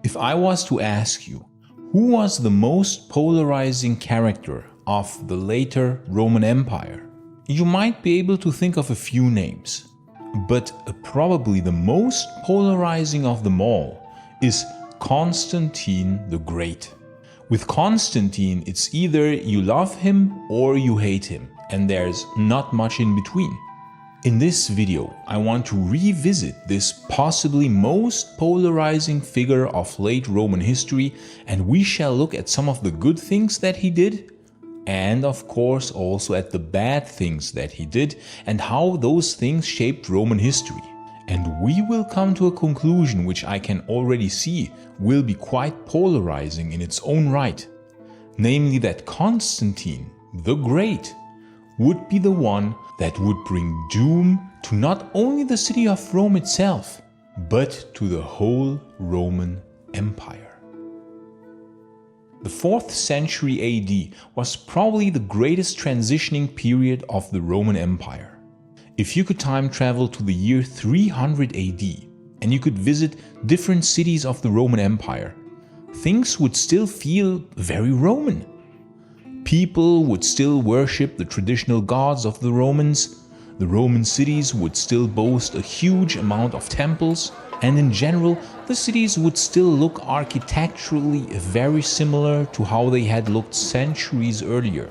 If I was to ask you, who was the most polarizing character of the later Roman Empire, you might be able to think of a few names. But probably the most polarizing of them all is Constantine the Great. With Constantine, it's either you love him or you hate him, and there's not much in between. In this video, I want to revisit this possibly most polarizing figure of late Roman history, and we shall look at some of the good things that he did, and of course also at the bad things that he did and how those things shaped Roman history. And we will come to a conclusion which I can already see will be quite polarizing in its own right. Namely that Constantine the Great would be the one that would bring doom to not only the city of Rome itself, but to the whole Roman Empire. The 4th century AD was probably the greatest transitioning period of the Roman Empire. If you could time travel to the year 300 AD and you could visit different cities of the Roman Empire, things would still feel very Roman. People would still worship the traditional gods of the Romans, the Roman cities would still boast a huge amount of temples, and in general, the cities would still look architecturally very similar to how they had looked centuries earlier.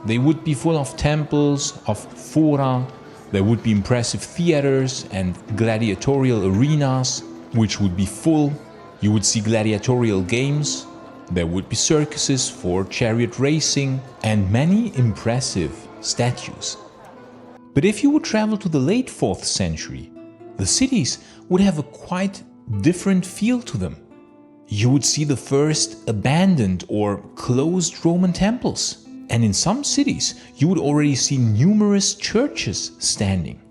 They would be full of temples, of fora, there would be impressive theaters and gladiatorial arenas, which would be full. You would see gladiatorial games, there would be circuses for chariot racing, and many impressive statues. But if you would travel to the late 4th century, the cities would have a quite different feel to them. You would see the first abandoned or closed Roman temples, and in some cities you would already see numerous churches standing.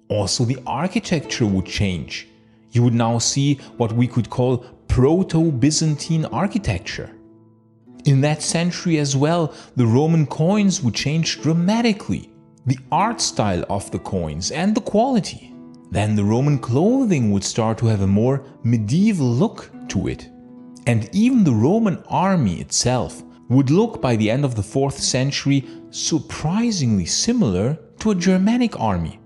Also, the architecture would change. You would now see what we could call Proto-Byzantine architecture. In that century as well, the Roman coins would change dramatically, the art style of the coins and the quality. Then the Roman clothing would start to have a more medieval look to it. And even the Roman army itself would look by the end of the 4th century surprisingly similar to a Germanic army,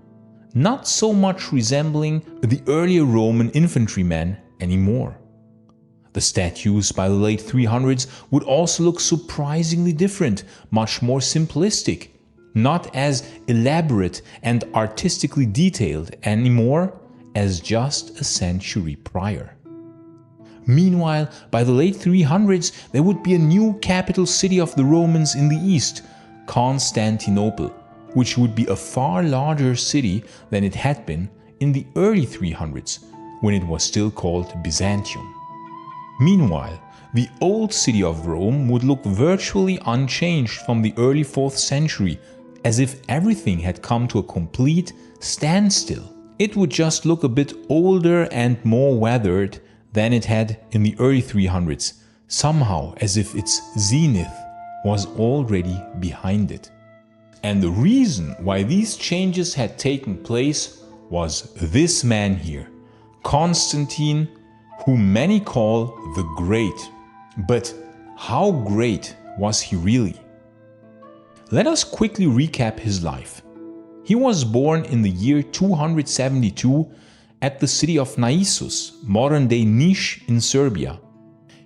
not so much resembling the earlier Roman infantrymen anymore. The statues by the late 300s would also look surprisingly different, much more simplistic, not as elaborate and artistically detailed anymore as just a century prior. Meanwhile, by the late 300s, there would be a new capital city of the Romans in the east, Constantinople, which would be a far larger city than it had been in the early 300s, when it was still called Byzantium. Meanwhile, the old city of Rome would look virtually unchanged from the early 4th century, as if everything had come to a complete standstill. It would just look a bit older and more weathered than it had in the early 300s, somehow as if its zenith was already behind it. And the reason why these changes had taken place was this man here, Constantine, whom many call the Great. But how great was he really? Let us quickly recap his life. He was born in the year 272 at the city of Naissus, modern-day Niš in Serbia.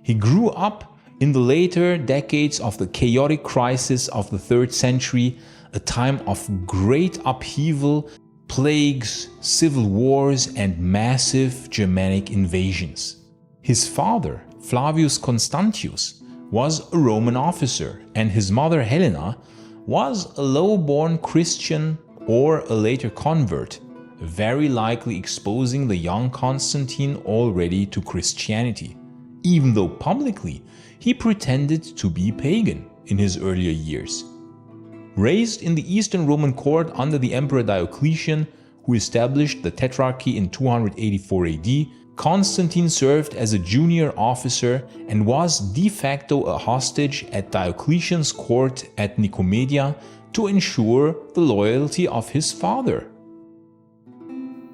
He grew up in the later decades of the chaotic crisis of the 3rd century, a time of great upheaval, plagues, civil wars, and massive Germanic invasions. His father, Flavius Constantius, was a Roman officer, and his mother Helena was a low-born Christian or a later convert, very likely exposing the young Constantine already to Christianity, even though publicly he pretended to be pagan in his earlier years. Raised in the Eastern Roman court under the Emperor Diocletian, who established the Tetrarchy in 284 AD, Constantine served as a junior officer and was de facto a hostage at Diocletian's court at Nicomedia to ensure the loyalty of his father.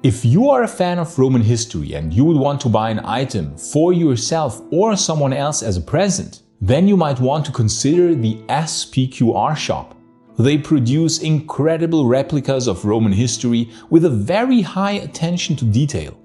If you are a fan of Roman history and you would want to buy an item for yourself or someone else as a present, then you might want to consider the SPQR Shop. They produce incredible replicas of Roman history with a very high attention to detail.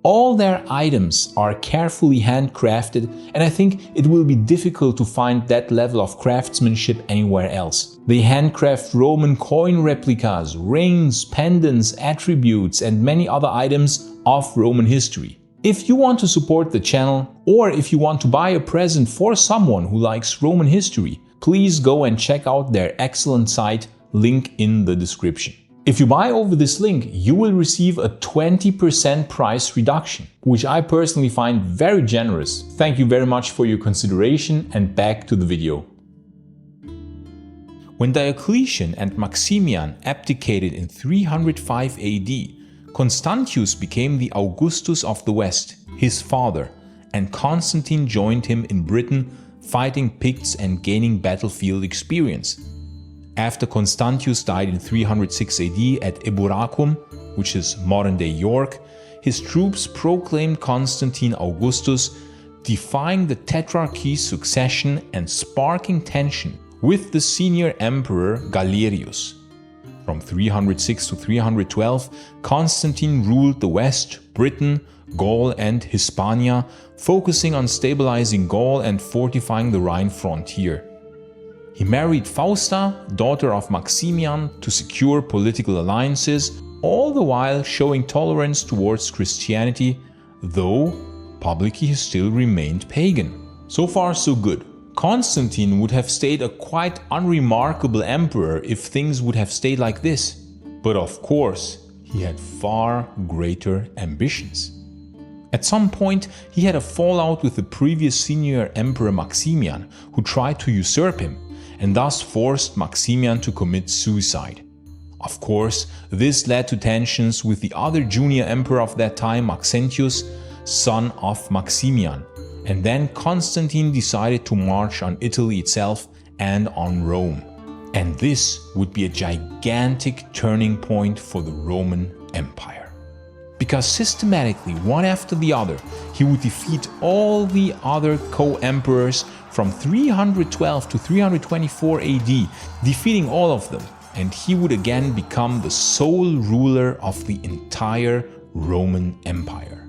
All their items are carefully handcrafted, and I think it will be difficult to find that level of craftsmanship anywhere else. They handcraft Roman coin replicas, rings, pendants, attributes, and many other items of Roman history. If you want to support the channel, or if you want to buy a present for someone who likes Roman history, please go and check out their excellent site, link in the description. If you buy over this link, you will receive a 20% price reduction, which I personally find very generous. Thank you very much for your consideration, and back to the video. When Diocletian and Maximian abdicated in 305 AD, Constantius became the Augustus of the West, his father, and Constantine joined him in Britain, fighting Picts and gaining battlefield experience. After Constantius died in 306 AD at Eburacum, which is modern-day York, his troops proclaimed Constantine Augustus, defying the Tetrarchy's succession and sparking tension with the senior emperor Galerius. From 306 to 312, Constantine ruled the West, Britain, Gaul and Hispania, focusing on stabilizing Gaul and fortifying the Rhine frontier. He married Fausta, daughter of Maximian, to secure political alliances, all the while showing tolerance towards Christianity, though publicly he still remained pagan. So far so good. Constantine would have stayed a quite unremarkable emperor if things would have stayed like this. But of course, he had far greater ambitions. At some point, he had a fallout with the previous senior emperor Maximian, who tried to usurp him, and thus forced Maximian to commit suicide. Of course, this led to tensions with the other junior emperor of that time, Maxentius, son of Maximian, and then Constantine decided to march on Italy itself and on Rome. And this would be a gigantic turning point for the Roman Empire. Because systematically, one after the other, he would defeat all the other co-emperors from 312 to 324 AD, defeating all of them, and he would again become the sole ruler of the entire Roman Empire.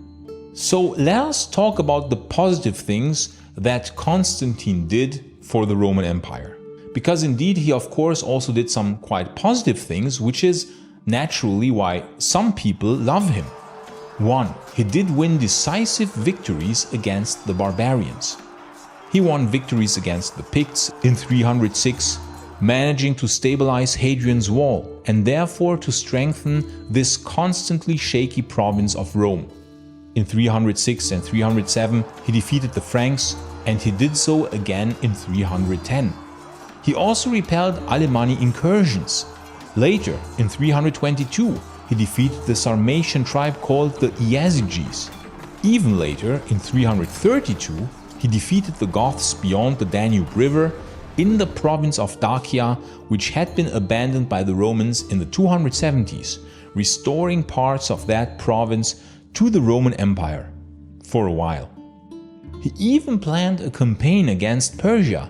So let us talk about the positive things that Constantine did for the Roman Empire. Because indeed he of course also did some quite positive things, which is naturally why some people love him. 1. He did win decisive victories against the barbarians. He won victories against the Picts in 306, managing to stabilize Hadrian's Wall and therefore to strengthen this constantly shaky province of Rome. In 306 and 307 he defeated the Franks, and he did so again in 310. He also repelled Alemanni incursions. Later, in 322, he defeated the Sarmatian tribe called the Iazyges. Even later, in 332, he defeated the Goths beyond the Danube River in the province of Dacia, which had been abandoned by the Romans in the 270s, restoring parts of that province to the Roman Empire for a while. He even planned a campaign against Persia,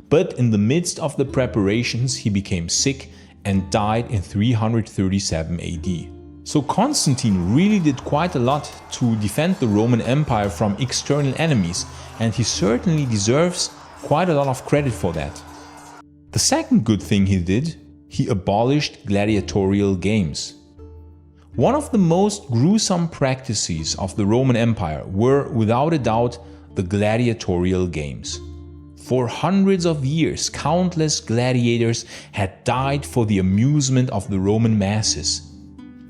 but in the midst of the preparations he became sick and died in 337 AD. So Constantine really did quite a lot to defend the Roman Empire from external enemies, and he certainly deserves quite a lot of credit for that. The second good thing he did, he abolished gladiatorial games. One of the most gruesome practices of the Roman Empire were, without a doubt, the gladiatorial games. For hundreds of years, countless gladiators had died for the amusement of the Roman masses.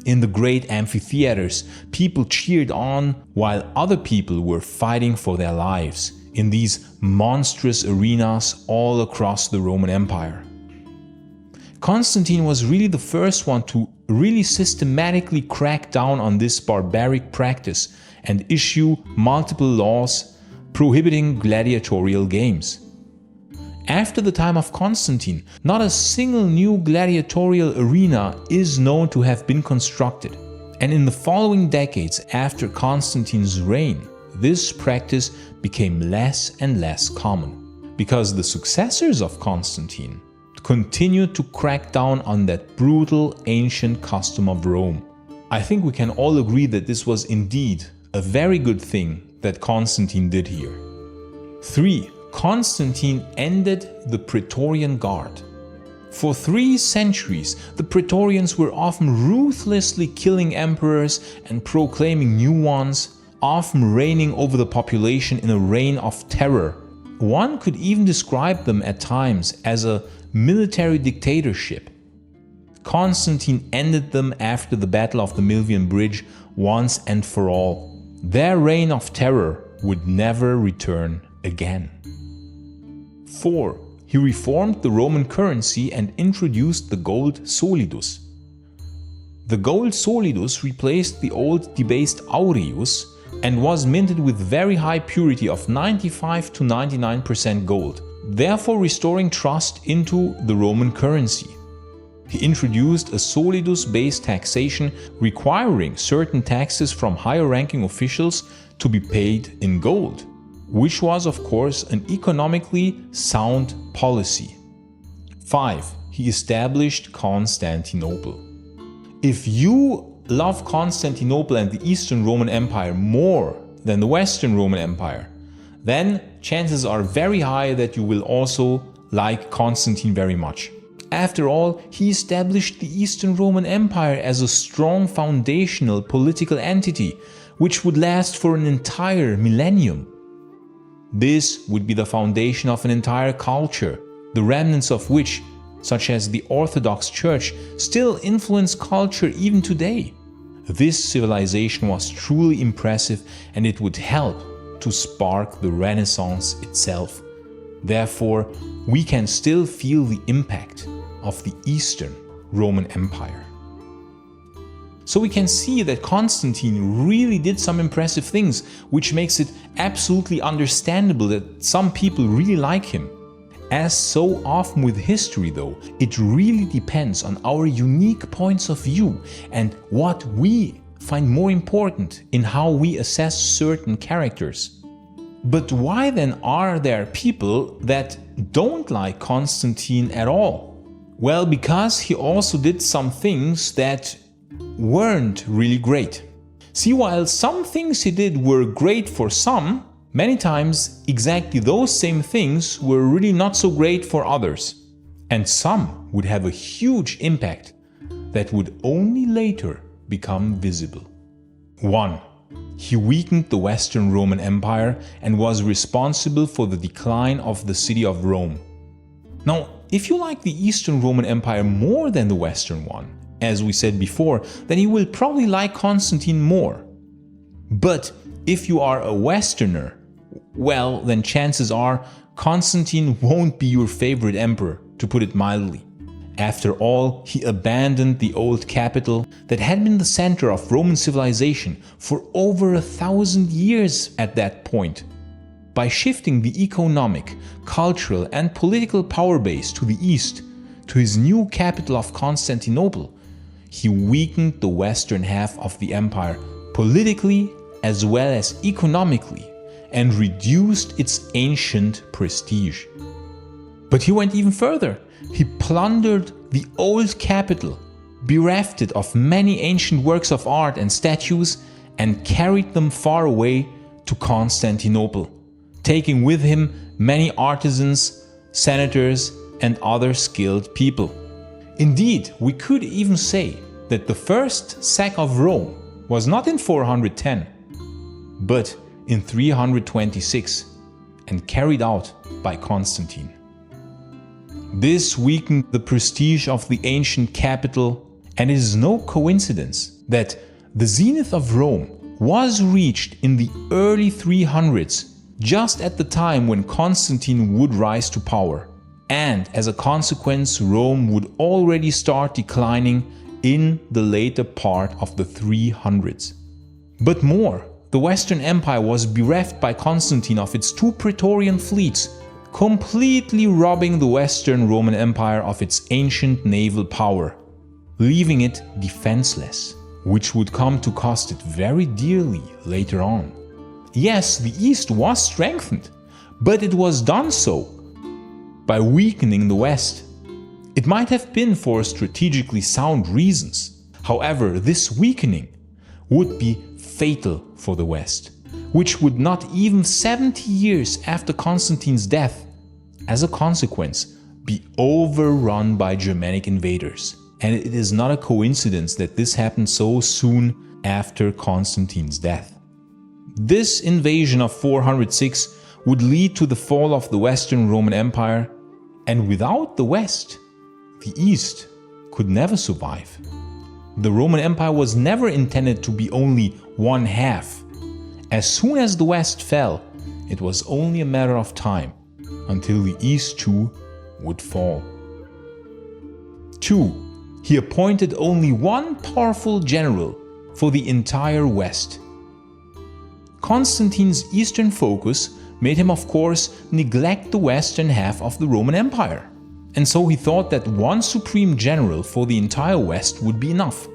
In the great amphitheaters, people cheered on while other people were fighting for their lives in these monstrous arenas all across the Roman Empire. Constantine was really the first one to really systematically crack down on this barbaric practice and issue multiple laws prohibiting gladiatorial games. After the time of Constantine, not a single new gladiatorial arena is known to have been constructed, And in the following decades after Constantine's reign, this practice became less and less common, because the successors of Constantine continued to crack down on that brutal ancient custom of Rome. I think we can all agree that this was indeed a very good thing that Constantine did here. 3. Constantine ended the Praetorian Guard. For 3 centuries, the Praetorians were often ruthlessly killing emperors and proclaiming new ones, often reigning over the population in a reign of terror. One could even describe them at times as a military dictatorship. Constantine ended them after the Battle of the Milvian Bridge once and for all. Their reign of terror would never return again. 4. He reformed the Roman currency and introduced the gold solidus. The gold solidus replaced the old debased aureus and was minted with very high purity of 95 to 99% gold, therefore restoring trust into the Roman currency. He introduced a solidus-based taxation requiring certain taxes from higher-ranking officials to be paid in gold, which was of course an economically sound policy. 5. He established Constantinople. If you love Constantinople and the Eastern Roman Empire more than the Western Roman Empire, then chances are very high that you will also like Constantine very much. After all, he established the Eastern Roman Empire as a strong foundational political entity, which would last for an entire millennium. This would be the foundation of an entire culture, the remnants of which, such as the Orthodox Church, still influence culture even today. This civilization was truly impressive, and it would help to spark the Renaissance itself. Therefore, we can still feel the impact of the Eastern Roman Empire. So we can see that Constantine really did some impressive things, which makes it absolutely understandable that some people really like him. As so often with history though, it really depends on our unique points of view and what we find more important in how we assess certain characters. But why then are there people that don't like Constantine at all? Well, because he also did some things that weren't really great. See, while some things he did were great for some, many times exactly those same things were really not so great for others. And some would have a huge impact that would only later become visible. 1. He weakened the Western Roman Empire and was responsible for the decline of the city of Rome. Now, if you like the Eastern Roman Empire more than the Western one, as we said before, then you will probably like Constantine more. But if you are a Westerner, well, then chances are Constantine won't be your favorite emperor, to put it mildly. After all, he abandoned the old capital that had been the center of Roman civilization for over 1,000 years at that point. By shifting the economic, cultural and political power base to the east, to his new capital of Constantinople, he weakened the western half of the empire politically as well as economically and reduced its ancient prestige. But he went even further. He plundered the old capital, bereft it of many ancient works of art and statues, and carried them far away to Constantinople, taking with him many artisans, senators, and other skilled people. Indeed, we could even say that the first sack of Rome was not in 410, but in 326, and carried out by Constantine. This weakened the prestige of the ancient capital, and it is no coincidence that the zenith of Rome was reached in the early 300s, just at the time when Constantine would rise to power. And as a consequence, Rome would already start declining in the later part of the 300s. But more, the Western Empire was bereft by Constantine of its 2 Praetorian fleets, completely robbing the Western Roman Empire of its ancient naval power, leaving it defenseless. which would come to cost it very dearly later on. Yes, the East was strengthened, but it was done so by weakening the West. It might have been for strategically sound reasons. However, this weakening would be fatal for the West, which would not even 70 years after Constantine's death, as a consequence, be overrun by Germanic invaders. And it is not a coincidence that this happened so soon after Constantine's death. This invasion of 406 would lead to the fall of the Western Roman Empire, and without the West, the East could never survive. The Roman Empire was never intended to be only one half. As soon as the West fell, it was only a matter of time until the East too would fall. 2. He appointed only one powerful general for the entire West. Constantine's eastern focus made him, of course, neglect the western half of the Roman Empire. And so he thought that one supreme general for the entire West would be enough.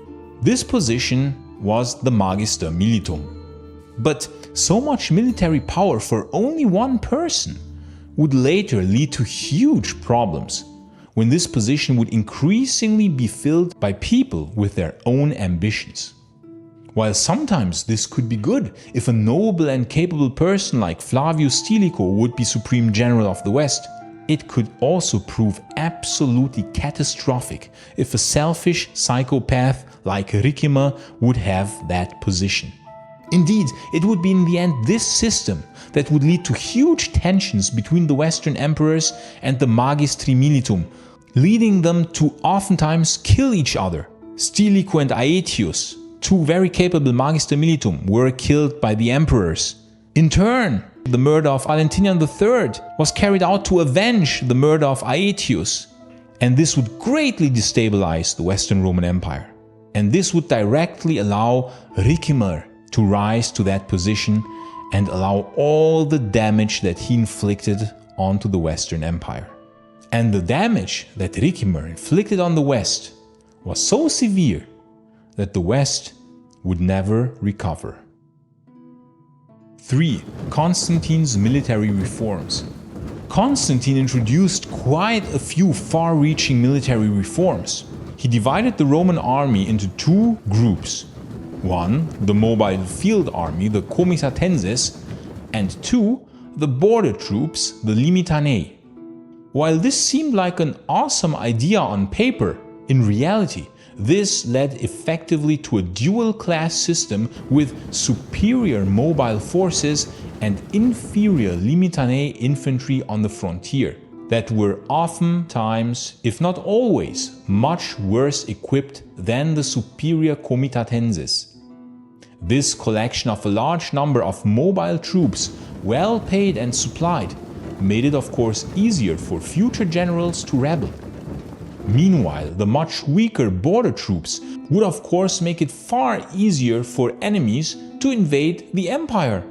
This position was the Magister Militum. But so much military power for only one person would later lead to huge problems, when this position would increasingly be filled by people with their own ambitions. While sometimes this could be good if a noble and capable person like Flavius Stilicho would be supreme general of the West, it could also prove absolutely catastrophic if a selfish psychopath like Ricimer would have that position. Indeed, it would be in the end this system that would lead to huge tensions between the Western emperors and the Magistri Militum, leading them to oftentimes kill each other. Stilicho and Aetius, two very capable Magister Militum, were killed by the emperors. In turn, the murder of Valentinian III was carried out to avenge the murder of Aetius, and this would greatly destabilize the Western Roman Empire. And this would directly allow Ricimer to rise to that position and allow all the damage that he inflicted onto the Western Empire. And the damage that Ricimer inflicted on the West was so severe that the West would never recover. 3. Constantine's military reforms. Constantine introduced quite a few far-reaching military reforms. He divided the Roman army into two groups. 1. The mobile field army, the Comitatenses, and 2. The border troops, the Limitanei. While this seemed like an awesome idea on paper, in reality, this led effectively to a dual-class system with superior mobile forces and inferior Limitanei infantry on the frontier that were oftentimes, if not always, much worse equipped than the superior Comitatenses. This collection of a large number of mobile troops, well paid and supplied, made it of course easier for future generals to rebel. Meanwhile, the much weaker border troops would of course make it far easier for enemies to invade the empire.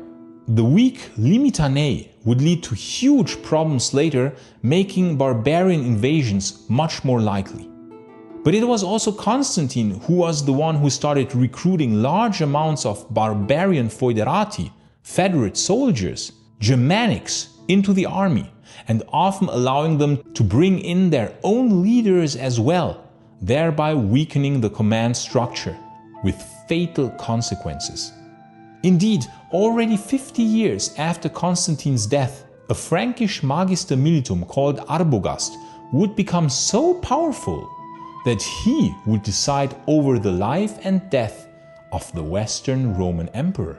The weak Limitanei would lead to huge problems later, making barbarian invasions much more likely. But it was also Constantine who was the one who started recruiting large amounts of barbarian foederati, federate soldiers, Germanics, into the army, and often allowing them to bring in their own leaders as well, thereby weakening the command structure, with fatal consequences. Indeed, already 50 years after Constantine's death, a Frankish Magister Militum called Arbogast would become so powerful that he would decide over the life and death of the Western Roman Emperor,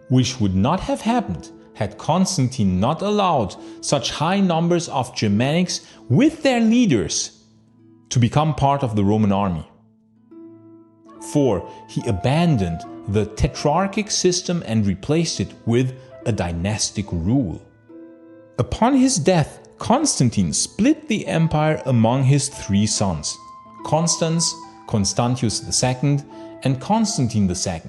which would not have happened had Constantine not allowed such high numbers of Germanics with their leaders to become part of the Roman army. 4. He abandoned the tetrarchic system and replaced it with a dynastic rule. Upon his death, Constantine split the empire among his three sons, Constans, Constantius II, and Constantine II.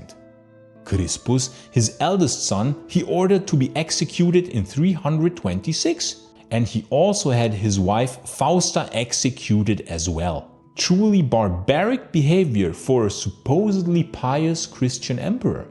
Crispus, his eldest son, he ordered to be executed in 326, and he also had his wife Fausta executed as well. Truly barbaric behavior for a supposedly pious Christian emperor.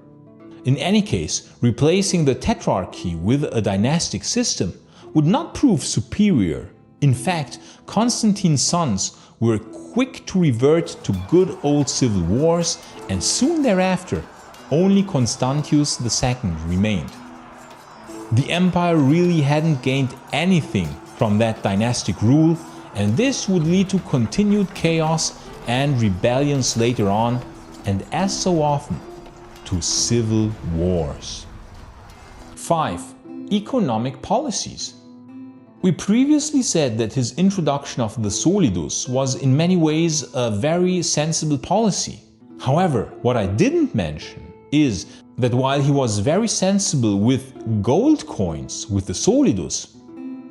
In any case, replacing the tetrarchy with a dynastic system would not prove superior. In fact, Constantine's sons were quick to revert to good old civil wars, and soon thereafter, only Constantius II remained. The empire really hadn't gained anything from that dynastic rule, and this would lead to continued chaos and rebellions later on, and as so often, to civil wars. 5. Economic policies. We previously said that his introduction of the solidus was in many ways a very sensible policy. However, what I didn't mention is that while he was very sensible with gold coins, with the solidus,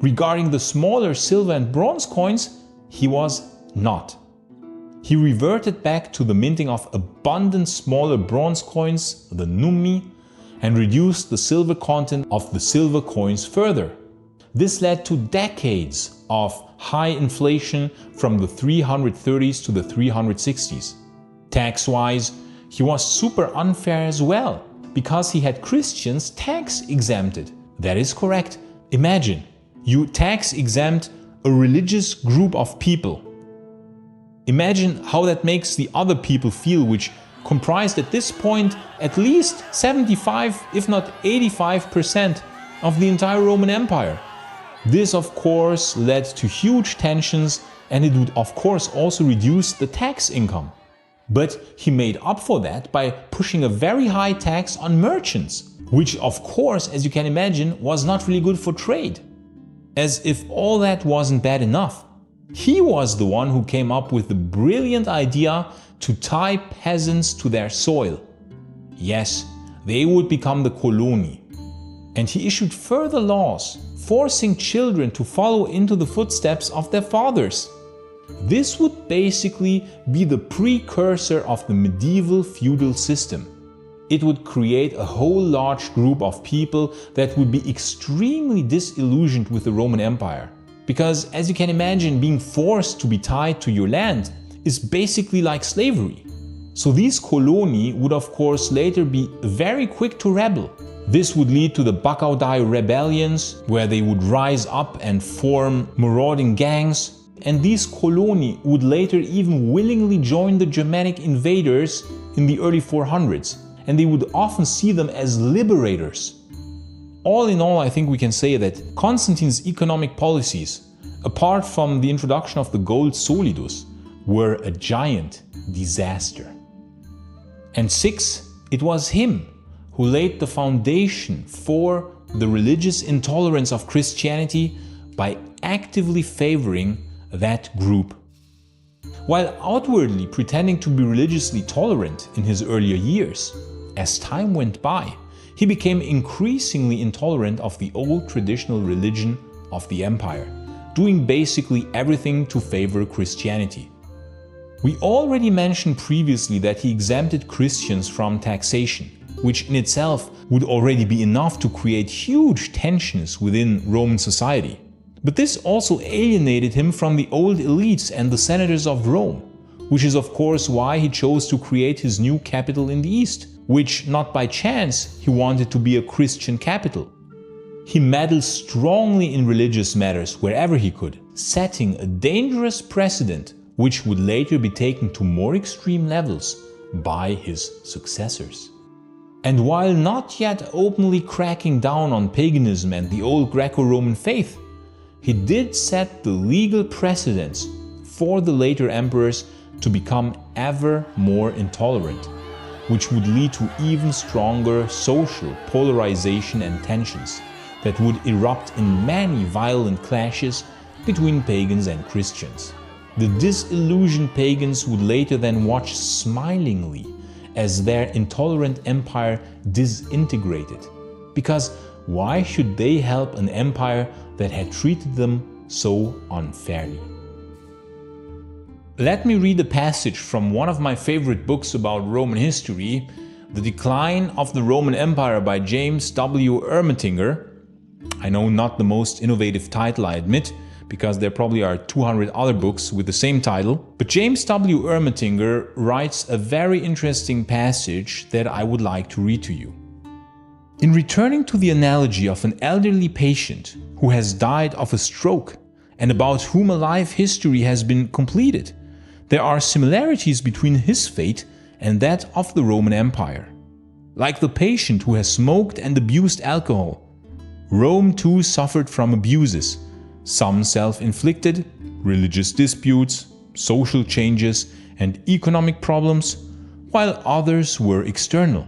regarding the smaller silver and bronze coins, he was not. He reverted back to the minting of abundant smaller bronze coins, the nummi, and reduced the silver content of the silver coins further. This led to decades of high inflation from the 330s to the 360s. Tax-wise, he was super unfair as well, because he had Christians tax exempted. That is correct. Imagine, you tax exempt a religious group of people. Imagine how that makes the other people feel, which comprised at this point at least 75, if not 85% of the entire Roman Empire. This of course led to huge tensions, and it would of course also reduce the tax income. But he made up for that by pushing a very high tax on merchants, which of course, as you can imagine, was not really good for trade. As if all that wasn't bad enough, he was the one who came up with the brilliant idea to tie peasants to their soil. Yes, they would become the coloni. And he issued further laws, forcing children to follow into the footsteps of their fathers. This would basically be the precursor of the medieval feudal system. It would create a whole large group of people that would be extremely disillusioned with the Roman Empire. Because, as you can imagine, being forced to be tied to your land is basically like slavery. So these coloni would of course later be very quick to rebel. This would lead to the Baccaudai rebellions, where they would rise up and form marauding gangs. And these coloni would later even willingly join the Germanic invaders in the early 400s, and they would often see them as liberators. All in all, I think we can say that Constantine's economic policies, apart from the introduction of the gold solidus, were a giant disaster. And 6, it was him who laid the foundation for the religious intolerance of Christianity by actively favoring that group. While outwardly pretending to be religiously tolerant in his earlier years, as time went by, he became increasingly intolerant of the old traditional religion of the empire, doing basically everything to favor Christianity. We already mentioned previously that he exempted Christians from taxation, which in itself would already be enough to create huge tensions within Roman society. But this also alienated him from the old elites and the senators of Rome, which is of course why he chose to create his new capital in the east, which not by chance he wanted to be a Christian capital. He meddled strongly in religious matters wherever he could, setting a dangerous precedent which would later be taken to more extreme levels by his successors. And while not yet openly cracking down on paganism and the old Greco-Roman faith, he did set the legal precedents for the later emperors to become ever more intolerant, which would lead to even stronger social polarization and tensions that would erupt in many violent clashes between pagans and Christians. The disillusioned pagans would later then watch smilingly as their intolerant empire disintegrated, because why should they help an empire that had treated them so unfairly? Let me read a passage from one of my favorite books about Roman history, The Decline of the Roman Empire by James W. Ermatinger. I know, not the most innovative title, I admit, because there probably are 200 other books with the same title. But James W. Ermatinger writes a very interesting passage that I would like to read to you. In returning to the analogy of an elderly patient who has died of a stroke and about whom a life history has been completed, there are similarities between his fate and that of the Roman Empire. Like the patient who has smoked and abused alcohol, Rome too suffered from abuses, some self-inflicted, religious disputes, social changes, and economic problems, while others were external.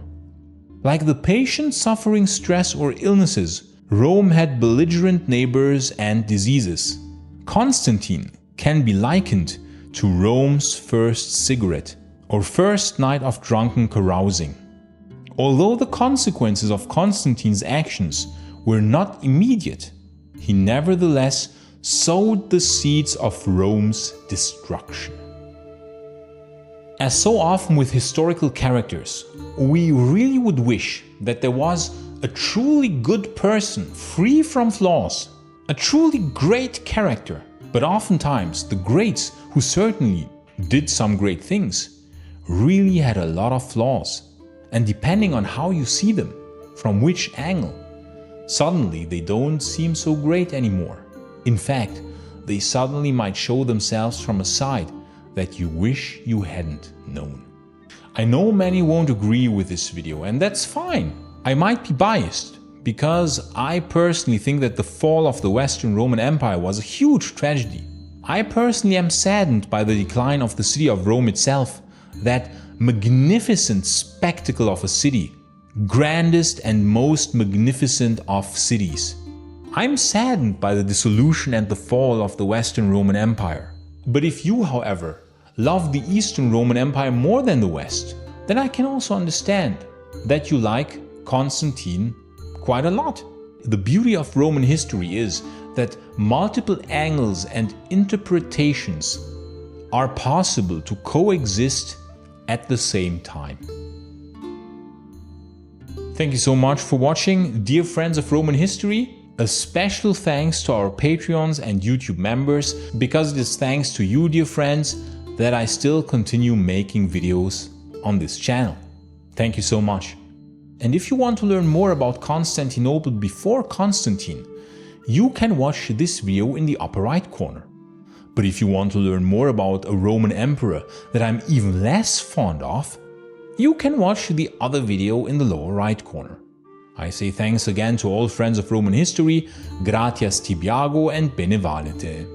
Like the patient suffering stress or illnesses, Rome had belligerent neighbors and diseases. Constantine can be likened to Rome's first cigarette or first night of drunken carousing. Although the consequences of Constantine's actions were not immediate, he nevertheless sowed the seeds of Rome's destruction. As so often with historical characters, we really would wish that there was a truly good person free from flaws, a truly great character. But oftentimes the greats, who certainly did some great things, really had a lot of flaws. And depending on how you see them, from which angle, suddenly they don't seem so great anymore. In fact, they suddenly might show themselves from a side that you wish you hadn't known. I know many won't agree with this video, and that's fine. I might be biased, because I personally think that the fall of the Western Roman Empire was a huge tragedy. I personally am saddened by the decline of the city of Rome itself, that magnificent spectacle of a city, grandest and most magnificent of cities. I'm saddened by the dissolution and the fall of the Western Roman Empire. But if you, however, love the Eastern Roman Empire more than the West, then I can also understand that you like Constantine quite a lot. The beauty of Roman history is that multiple angles and interpretations are possible to coexist at the same time. Thank you so much for watching, dear friends of Roman history. A special thanks to our Patreons and YouTube members, because it is thanks to you, dear friends, that I still continue making videos on this channel. Thank you so much. And if you want to learn more about Constantinople before Constantine, you can watch this video in the upper right corner. But if you want to learn more about a Roman emperor that I'm even less fond of, you can watch the other video in the lower right corner. I say thanks again to all friends of Roman history, gratias tibiago and bene valete.